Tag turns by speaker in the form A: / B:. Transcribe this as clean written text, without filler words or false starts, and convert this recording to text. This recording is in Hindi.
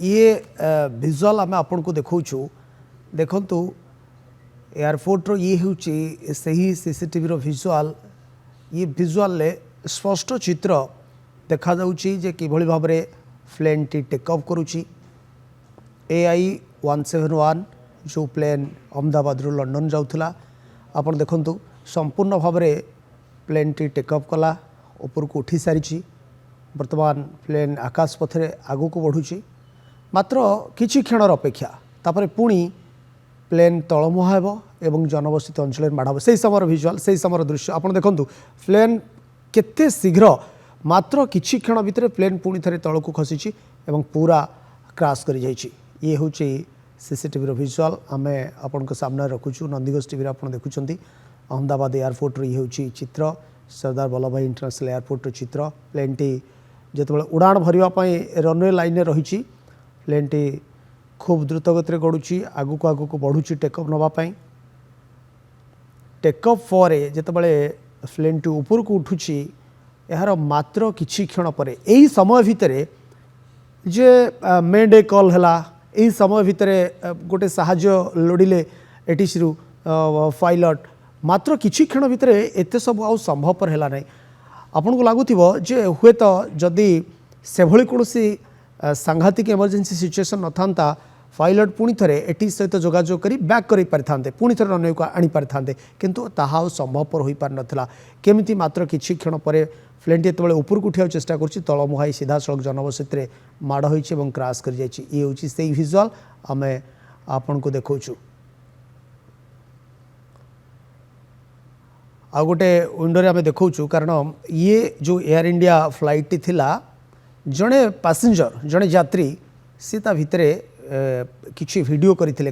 A: ये विजुअल आम आपन को देखु देखु एयरपोर्ट रो ये हूँ सही सीसीटीवी रो विजुअल ये विजुअल स्पष्ट चित्र देखा जाउची जे किभली भाव में प्लेन टी टेक ऑफ करुची AI-171 जो प्लेन अहमदाबाद रू लंडन जाऊला आपन देखंतु संपूर्ण भाव में प्लेन टी टेक ऑफ कला ऊपर को उठी सारी वर्तमान प्लेन आकाश पथरे आगू को बढ़ुची मात्र किछि क्षणर अपेक्षा तापर पुणी प्लेन तलमुहा हेब एवं जनबसित अंचल माड़ से समय विजुअल से समय दृश्य आपड़ देखु प्लेन केते शीघ्र मात्र किछि क्षण भितर प्लेन पुणी थे तल को खसी एवं पूरा क्रैश कर जाइए ये हूँ सीसीटीवी विजुअल आम आपण सामने रखुचु नंदीघोष टीवी आप देखुं अहमदाबाद एयरपोर्ट ये हूँ चित्र सरदार वल्लभ भाई इंटरनेशनल एयरपोर्ट चित्र प्लेन टी जिते उड़ाण भरवाई रनवे लाइन रही प्लेन टी खूब द्रुत गति गड़ुची आगू को बढ़ुची टेकअप नापी टेकअप पर जितेबाला प्लेन टी ऊपर को उठुची यार मात्र किछि क्षण पर यही समय भितर जे मे डे कॉल है यही समय भितर गोटे साहाଯ୍य लोड़िले एटीसी रु पायलट मात्र किछि क्षण भितर एते सब आउ संभवपर है ना आपन को लगुथिबो जे हुए तो जदि से भली कोनोसी सांघातिक इमरजेंसी सिचुएशन न था पायलट पुणी थे एटी सहित जोगाजोग करी बैक कर पारि पुणी थे रनवे को आनी पारि किंतु ताहा संभवपर हो पार नाला केमिति मात्र किछि क्षण पर प्लेन टी जो ऊपर को उठा चेष्टा कर तल मुहाई सीधा सड़क जनबसत माड़ हो क्रैश कर ये हूँ से विजुअल आम आपन को देखु आ गोटे विंडोरे आम देखु कारण ये जो एयर इंडिया फ्लाइट टी थिला जड़े पैसेंजर जड़े यात्री सी ता भितर किछि वीडियो करथिले